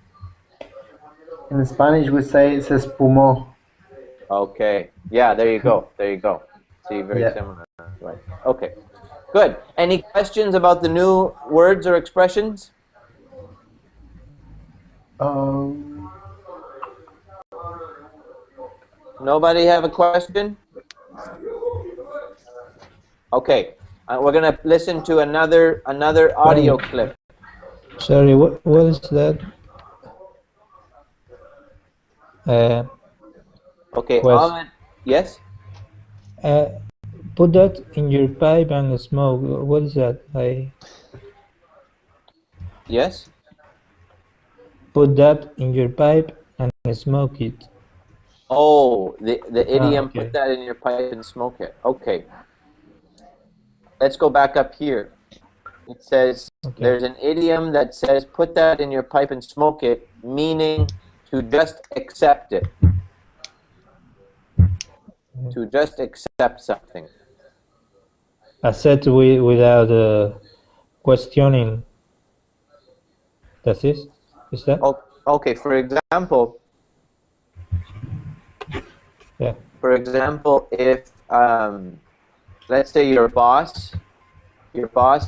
S4: In Spanish, we say se espumó.
S1: Okay. Yeah, there you go. There you go. See, very similar. Right. Okay. Good. Any questions about the new words or expressions? Nobody have a question? Okay. We're going to listen to another audio clip.
S6: Sorry, what is that?
S1: Okay, Ahmed, yes?
S6: Put that in your pipe and smoke. What is that?
S1: Yes?
S6: Put that in your pipe and smoke it.
S1: Oh, the idiom,
S6: okay.
S1: put that in your pipe and smoke it. Okay. Let's go back up here. It says, there's an idiom that says, put that in your pipe and smoke it, meaning to just accept it. To just accept something.
S6: Accept without questioning. That's it? Is that?
S1: Okay, for example, if let's say your boss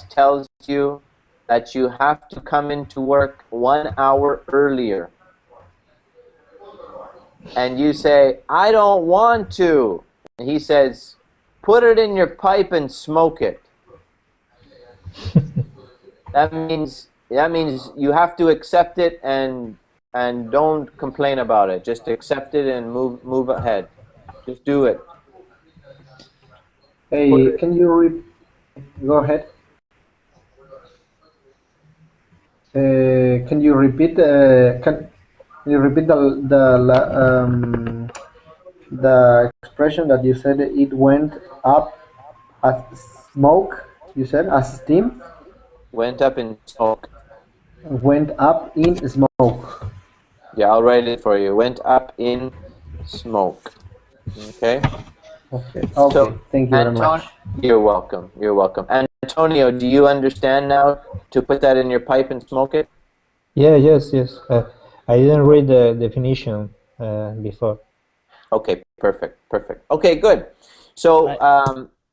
S1: tells you that you have to come into work 1 hour earlier, and you say, I don't want to, and he says, put it in your pipe and smoke it. That means you have to accept it and don't complain about it. Just accept it and move ahead. Just do it.
S4: Hey, can you go ahead? Can you repeat? Can you repeat the expression that you said? It went up as smoke. You said as steam.
S1: Went up in smoke.
S4: Went up in smoke.
S1: Yeah, I'll write it for you. Went up in smoke. Okay.
S4: Okay. So, thank you very much.
S1: You're welcome. You're welcome. Antonio, do you understand now to put that in your pipe and smoke it?
S6: Yeah. Yes. I didn't read the definition before.
S1: Okay. Perfect. Okay. Good. So,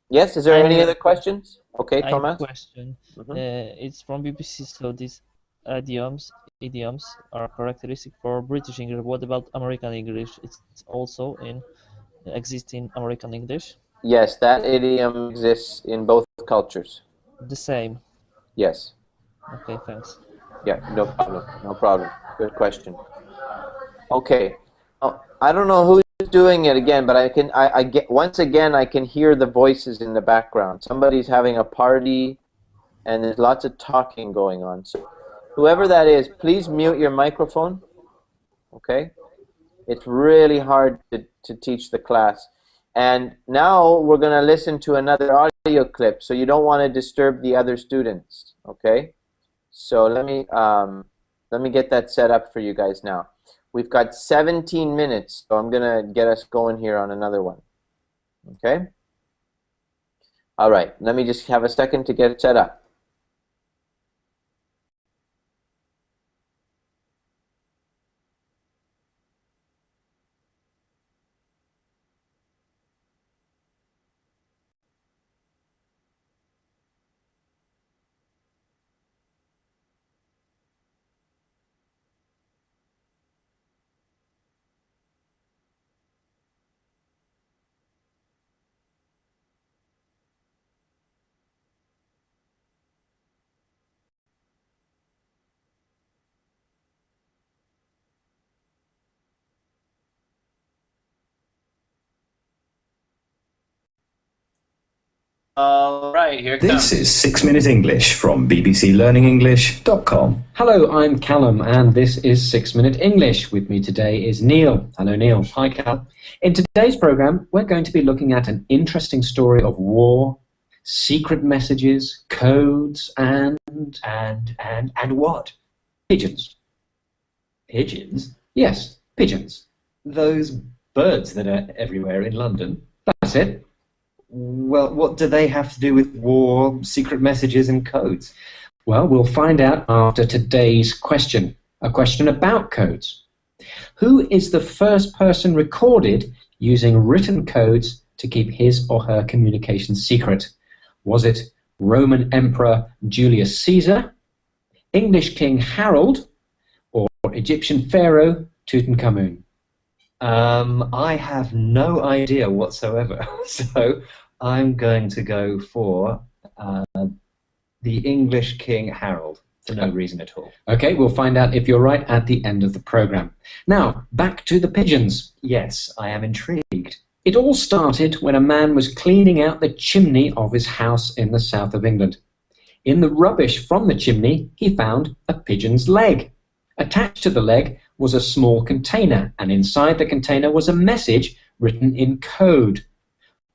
S1: yes. Is there any other questions? Okay, Thomas.
S13: I have a question. It's from BBC. So these idioms are characteristic for British English. What about American English? It's also exists in American English?
S1: Yes, that idiom exists in both cultures.
S13: The same?
S1: Yes.
S13: Okay, thanks.
S1: Yeah, no problem. Good question. Okay. I don't know who's doing it again, but I can hear the voices in the background. Somebody's having a party and there's lots of talking going on. So whoever that is, please mute your microphone. Okay? It's really hard to teach the class. And now we're going to listen to another audio clip, so you don't want to disturb the other students. Okay? So let me get that set up for you guys now. We've got 17 minutes, so I'm going to get us going here on another one. Okay? All right, let me just have a second to get it set up. All right, here it comes.
S9: This is 6 Minute English from bbclearningenglish.com.
S12: Hello, I'm Callum, and this is 6 Minute English. With me today is Neil. Hello, Neil. Hi, Cal. In today's program, we're going to be looking at an interesting story of war, secret messages, codes, and what? Pigeons. Pigeons? Yes, pigeons. Those birds that are everywhere in London. That's it. Well, what do they have to do with war, secret messages, and codes? Well, we'll find out after today's question, a question about codes. Who is the first person recorded using written codes to keep his or her communication secret? Was it Roman Emperor Julius Caesar, English King Harold, or Egyptian Pharaoh Tutankhamun? I have no idea whatsoever, so I'm going to go for the English King Harold, for no reason at all. Okay, we'll find out if you're right at the end of the program. Now, back to the pigeons. Yes, I am intrigued. It all started when a man was cleaning out the chimney of his house in the south of England. In the rubbish from the chimney, he found a pigeon's leg. Attached to the leg was a small container, and inside the container was a message written in code.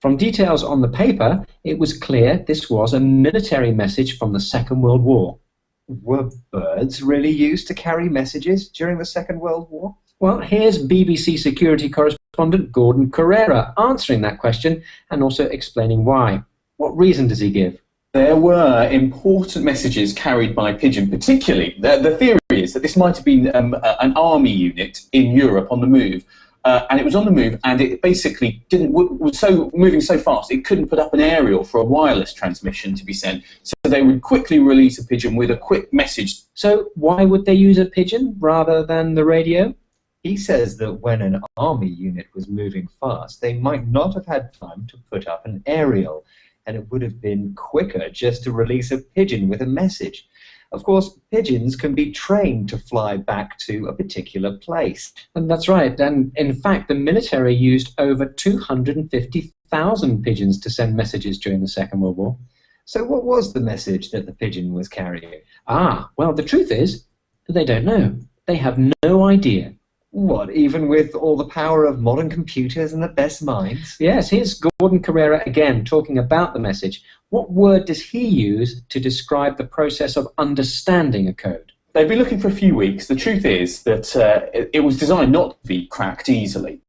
S12: From details on the paper, it was clear this was a military message from the Second World War. Were birds really used to carry messages during the Second World War? Well, here's BBC security correspondent Gordon Carrera answering that question and also explaining why. What reason does he give?
S14: There were important messages carried by pigeon, particularly. The theory is that this might have been an army unit in Europe on the move, and it was on the move, and it basically was moving so fast it couldn't put up an aerial for a wireless transmission to be sent. So they would quickly release a pigeon with a quick message.
S12: So why would they use a pigeon rather than the radio? He says that when an army unit was moving fast, they might not have had time to put up an aerial, and it would have been quicker just to release a pigeon with a message. Of course, pigeons can be trained to fly back to a particular place. And that's right, and in fact, the military used over 250,000 pigeons to send messages during the Second World War. So what was the message that the pigeon was carrying? Well, the truth is that they don't know. They have no idea. What, even with all the power of modern computers and the best minds? Yes, here's Gordon Carrera again talking about the message. What word does he use to describe the process of understanding a code?
S14: They've been looking for a few weeks. The truth is that it was designed not to be cracked easily.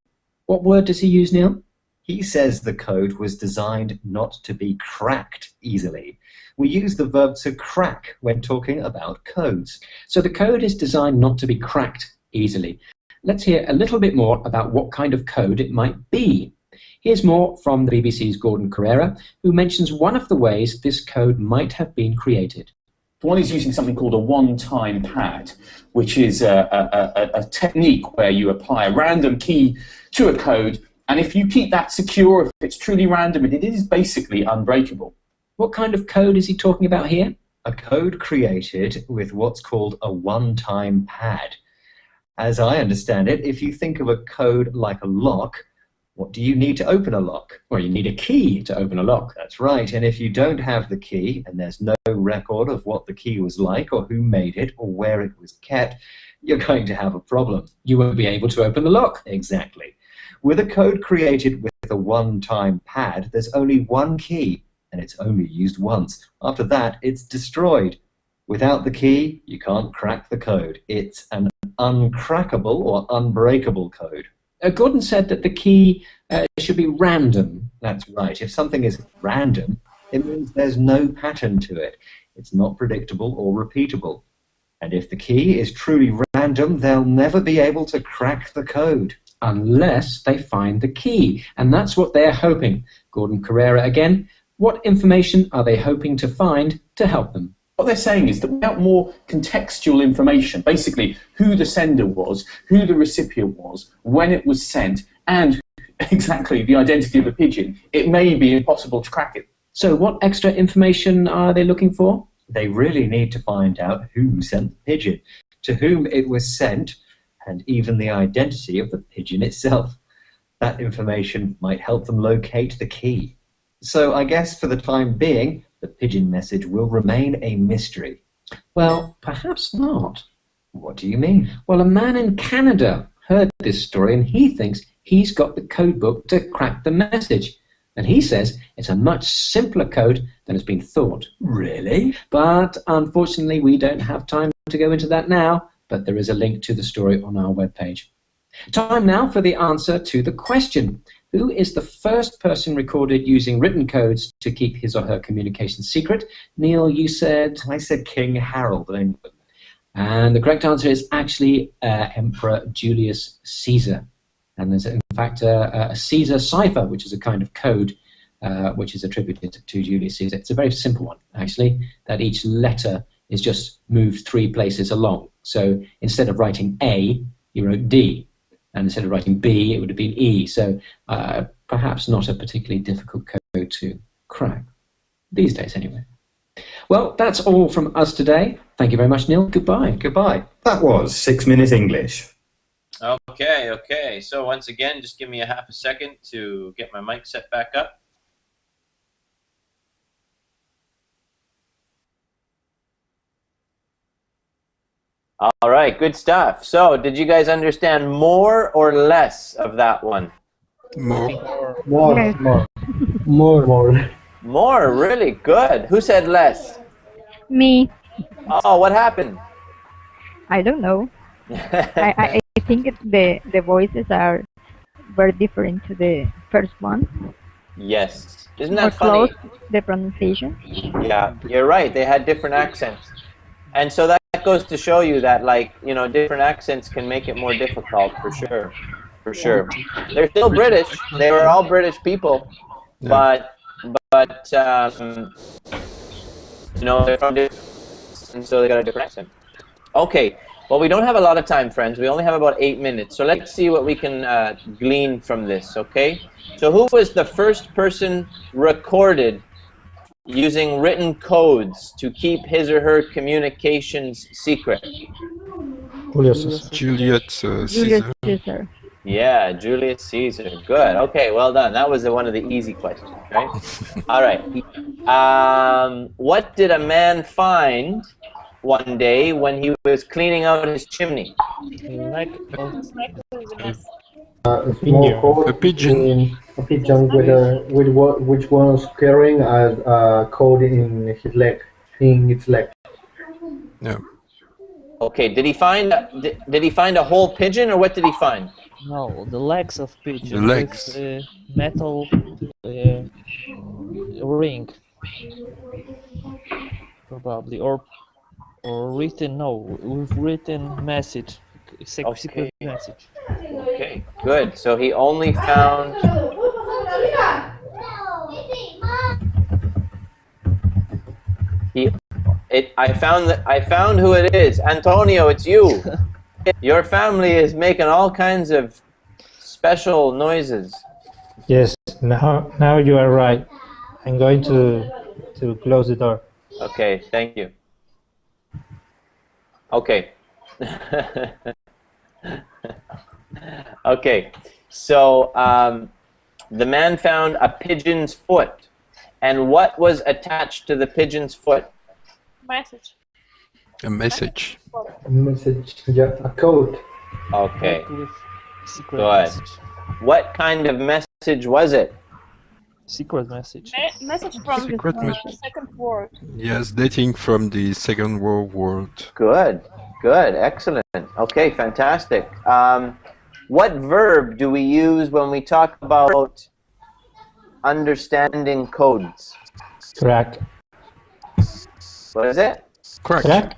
S12: What word does he use, Neil? He says the code was designed not to be cracked easily. We use the verb to crack when talking about codes. So the code is designed not to be cracked easily. Let's hear a little bit more about what kind of code it might be. Here's more from the BBC's Gordon Carrera, who mentions one of the ways this code might have been created.
S14: One is using something called a one-time pad, which is a technique where you apply a random key to a code, and if you keep that secure, if it's truly random, it is basically unbreakable.
S12: What kind of code is he talking about here? A code created with what's called a one-time pad. As I understand it, if you think of a code like a lock, what do you need to open a lock? Well, you need a key to open a lock. That's right, and if you don't have the key, and there's no record of what the key was like, or who made it, or where it was kept, you're going to have a problem. You won't be able to open the lock. Exactly. With a code created with a one-time pad, there's only one key, and it's only used once. After that, it's destroyed. Without the key, you can't crack the code. It's an uncrackable or unbreakable code. Gordon said that the key should be random. That's right. If something is random, it means there's no pattern to it. It's not predictable or repeatable. And if the key is truly random, they'll never be able to crack the code. Unless they find the key. And that's what they're hoping. Gordon Carrera again. What information are they hoping to find to help them?
S14: What they're saying is that without more contextual information, basically who the sender was, who the recipient was, when it was sent, and exactly the identity of the pigeon, it may be impossible to crack it.
S12: So what extra information are they looking for? They really need to find out who sent the pigeon, to whom it was sent, and even the identity of the pigeon itself. That information might help them locate the key. So I guess for the time being, the pigeon message will remain a mystery. Well, perhaps not. What do you mean? Well, a man in Canada heard this story and he thinks he's got the code book to crack the message. And he says it's a much simpler code than has been thought.
S9: Really?
S12: But unfortunately, we don't have time to go into that now, but there is a link to the story on our webpage. Time now for the answer to the question. Who is the first person recorded using written codes to keep his or her communication secret? Neil, you said...
S14: I said King Harold of England.
S12: And the correct answer is actually Emperor Julius Caesar. And there's, in fact, a Caesar cipher, which is a kind of code which is attributed to Julius Caesar. It's a very simple one, actually, that each letter is just moved 3 places along. So instead of writing A, he wrote D. And instead of writing B, it would have been E. So perhaps not a particularly difficult code to crack. These days, anyway. Well, that's all from us today. Thank you very much, Neil. Goodbye.
S9: Goodbye. That was 6 Minute English.
S1: Okay. So once again, just give me a half a second to get my mic set back up. All right, good stuff. So, did you guys understand more or less of that one?
S2: More.
S1: More, really good. Who said less?
S7: Me.
S1: Oh, what happened?
S7: I don't know. I think the voices are very different to the first one.
S1: Yes. Isn't
S7: More
S1: that funny?
S7: close, the pronunciation.
S1: Yeah, you're right. They had different accents. And so that goes to show you that, like, you know, different accents can make it more difficult, for sure. For sure. They're still British. They were all British people.
S2: Yeah.
S1: But you know, they're from different, and so they got a different accent. Okay. Well, we don't have a lot of time, friends. We only have about 8 minutes. So let's see what we can glean from this, okay? So who was the first person recorded using written codes to keep his or her communications secret?
S2: Julius
S7: Julius Caesar.
S1: Yeah, Julius Caesar. Good. Okay, well done. That was one of the easy questions, right? All right. What did a man find one day when he was cleaning out his chimney?
S2: A pigeon.
S4: A pigeon which was carrying a code in its leg.
S2: Yeah.
S1: Okay. Did he find a whole pigeon, or what did he find?
S13: No, the legs of pigeon.
S2: The legs.
S13: With, metal ring, probably, or written. No, with written message. Secret message.
S1: Okay, good. So he only found. I found who it is. Antonio, it's you. Your family is making all kinds of special noises.
S6: Yes. Now you are right. I'm going to close the door.
S1: Okay. Thank you. Okay. Okay, so the man found a pigeon's foot, and what was attached to the pigeon's foot?
S5: Message.
S2: A message.
S4: A message, yeah, a code.
S1: Okay,
S13: Secret
S1: good.
S13: message.
S1: What kind of message was it?
S13: Secret message.
S5: Message from
S2: Secret
S5: the
S2: message.
S5: Second World.
S2: Yes, dating from the Second World War.
S1: Good, excellent. Okay, fantastic. What verb do we use when we talk about understanding codes?
S6: Crack.
S1: What is it?
S2: Crack.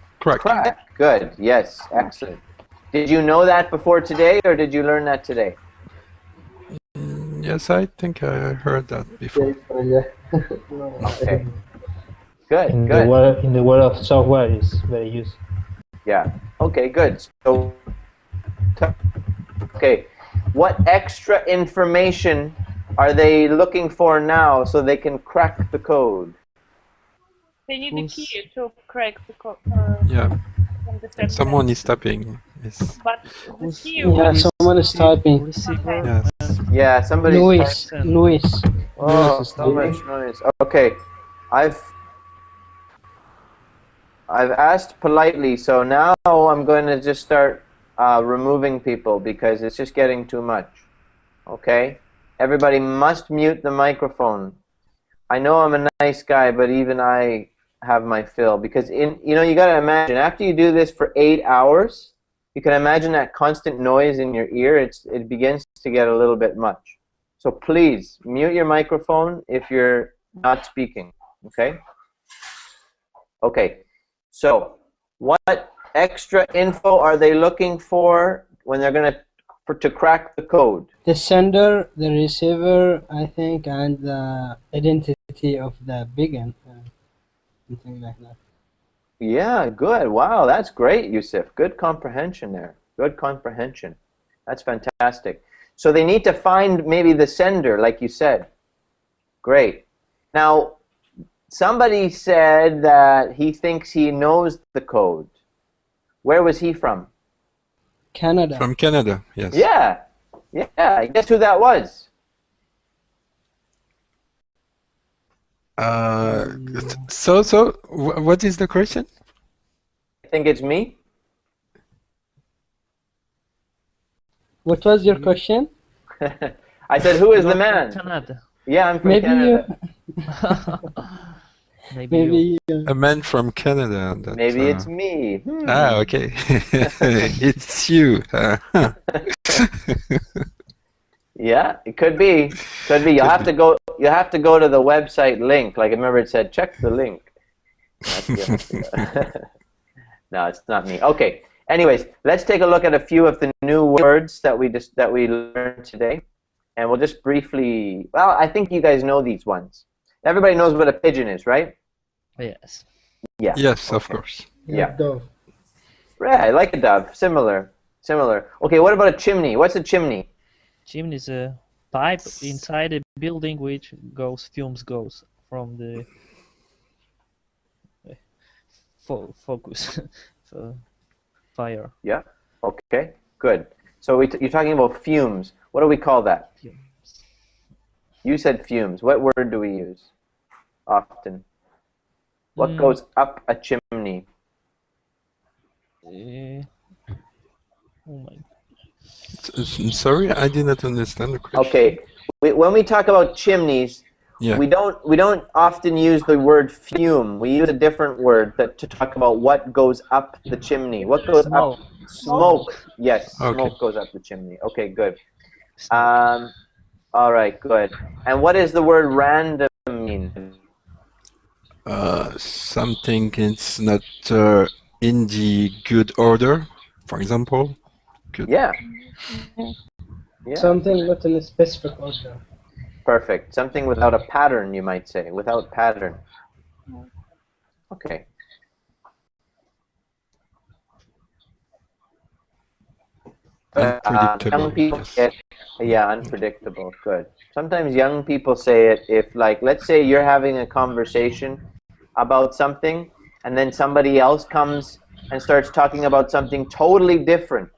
S1: Good, yes, excellent. Did you know that before today, or did you learn that today?
S2: Yes, I think I heard that before.
S1: Okay. Good,
S6: In
S1: good.
S6: the world of software is very used.
S1: Yeah. Okay, good. So, okay, what extra information are they looking for now so they can crack the code?
S5: They need the key to crack the code.
S2: Yeah. And someone is tapping. Yes.
S5: But the key
S8: someone is typing.
S2: Yes.
S1: Yeah, somebody.
S8: Luis.
S1: Oh, so much noise. Okay, I've asked politely, so now I'm going to just start removing people because it's just getting too much. Okay? Everybody must mute the microphone. I know I'm a nice guy, but even I have my fill, because you got to imagine, after you do this for 8 hours, you can imagine that constant noise in your ear. It begins to get a little bit much. So please mute your microphone if you're not speaking. Okay? Okay. So what extra info are they looking for when they're going to crack the code?
S8: The sender, the receiver, I think, and the identity of the beacon, something like that.
S1: Yeah, good. Wow, that's great, Yusuf. Good comprehension there. Good comprehension. That's fantastic. So they need to find maybe the sender, like you said. Great. Now, somebody said that he thinks he knows the code. Where was he from?
S8: Canada.
S2: From Canada, yes.
S1: Yeah. Yeah. Guess who that was?
S2: So, what is the question?
S1: I think it's me.
S8: What was your question?
S1: I said, who is the man?
S13: Canada.
S1: Yeah, I'm from
S8: Maybe
S1: Canada.
S13: Maybe
S2: a man from Canada. That,
S1: maybe it's me.
S2: Ah, okay. It's you.
S1: Yeah, it could be. Could be. You'll have to go. You have to go to the website link. Like I remember, it said check the link. No, it's not me. Okay. Anyways, let's take a look at a few of the new words that we learned today, and we'll just briefly. Well, I think you guys know these ones. Everybody knows what a pigeon is, right?
S13: Yes.
S1: Yeah.
S2: Yes, of course.
S1: Yeah.
S8: Dove.
S1: Right. I like a dove. Similar. Okay. What about a chimney? What's a chimney?
S13: Chimney is a pipe inside a building which fumes goes from the focus fire.
S1: Yeah. Okay. Good. So you're talking about fumes. What do we call that?
S13: Fumes.
S1: You said fumes. What word do we use often? What goes up a chimney?
S13: Oh my.
S2: Sorry, I did not understand the question.
S1: Okay. When we talk about chimneys,
S2: yeah.
S1: we don't often use the word fume. We use a different word to talk about what goes up the chimney. What goes up? Smoke. Yes,
S2: okay.
S1: Smoke goes up the chimney. Okay, good. All right, good. And what does the word random mean?
S2: Something is not in the good order, for example. Good.
S1: Yeah.
S8: Something not in a specific order.
S1: Perfect. Something without a pattern, you might say. Without pattern. Okay.
S2: Unpredictable.
S1: Young people
S2: yes.
S1: unpredictable. Good. Sometimes young people say it if, like, let's say you're having a conversation about something, and then somebody else comes and starts talking about something totally different.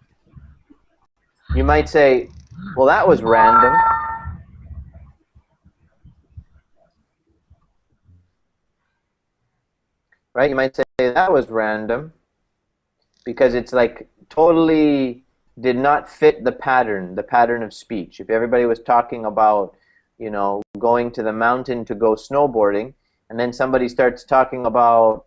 S1: You might say, well, that was random. Right? You might say that was random because it's like totally did not fit the pattern of speech. If everybody was talking about, going to the mountain to go snowboarding, and then somebody starts talking about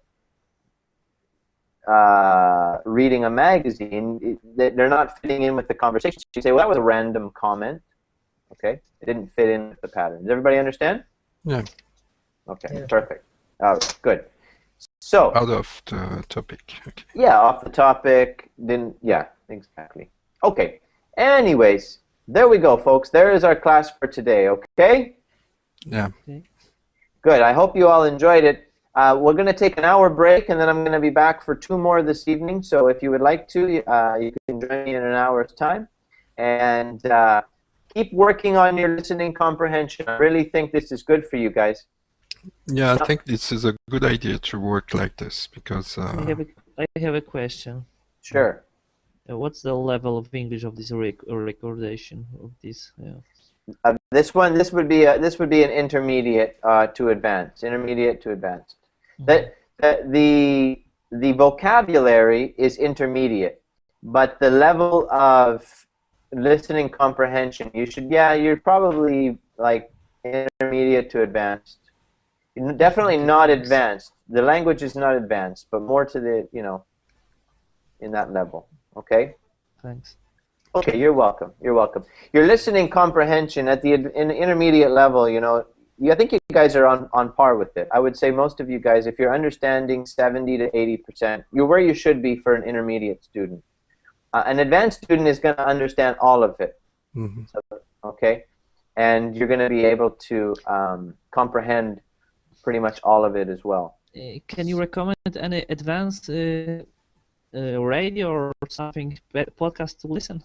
S1: reading a magazine, they're not fitting in with the conversation. So you say, well, that was a random comment. Okay? It didn't fit in with the pattern. Does everybody understand?
S2: Yeah.
S1: Okay, yeah. Perfect. All right, good. So
S2: out of the topic. Okay.
S1: Yeah, off the topic. Yeah, exactly. Okay. Anyways, there we go, folks. There is our class for today. Okay.
S2: Yeah.
S13: Okay.
S1: Good. I hope you all enjoyed it. We're going to take an hour break, and then I'm going to be back for 2 more this evening. So if you would like to, you can join me in an hour's time, and keep working on your listening comprehension. I really think this is good for you guys.
S2: Yeah, I think this is a good idea to work like this because
S13: I have a question.
S1: Sure.
S13: What's the level of English of this recordation of this?
S1: This would be an intermediate to advanced. Intermediate to advanced. The vocabulary is intermediate, but the level of listening comprehension, you should, you're probably like intermediate to advanced. Definitely not advanced. The language is not advanced, but more to the, in that level. Okay?
S13: Thanks.
S1: Okay, you're welcome. You're welcome. Your listening comprehension at the intermediate level, I think you guys are on par with it. I would say most of you guys, if you're understanding 70 to 80%, you're where you should be for an intermediate student. An advanced student is going to understand all of it.
S2: Mm-hmm.
S1: So, okay? And you're going to be able to comprehend pretty much all of it as well.
S13: Can you recommend any advanced radio or something, podcast to listen?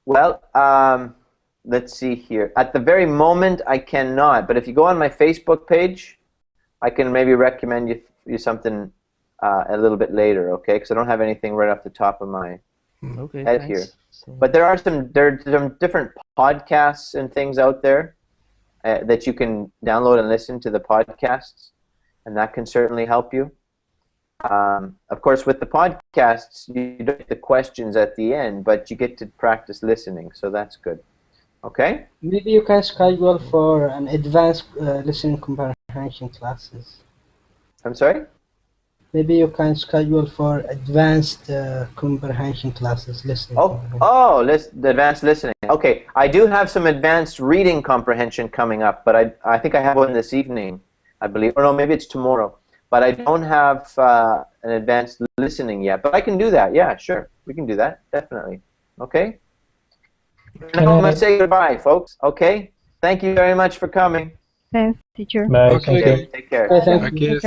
S1: Well, let's see here. At the very moment, I cannot. But if you go on my Facebook page, I can maybe recommend you something a little bit later, okay? Because I don't have anything right off the top of my head here. But there are some different podcasts and things out there that you can download and listen to the podcasts, and that can certainly help you. Of course, with the podcasts, you don't get the questions at the end, but you get to practice listening, so that's good. Okay?
S8: Maybe you can schedule for an advanced listening comprehension classes.
S1: I'm sorry?
S8: Maybe you can schedule for advanced comprehension classes, listening.
S1: The advanced listening. Okay, I do have some advanced reading comprehension coming up, but I think I have one this evening, I believe. Or no, maybe it's tomorrow. But I don't have an advanced listening yet. But I can do that. Yeah, sure. We can do that. Definitely. Okay? I'm going to say goodbye, folks. Okay? Thank you very much for coming.
S7: Thanks, teacher.
S6: Bye.
S1: Okay. Take care.
S8: Thank you.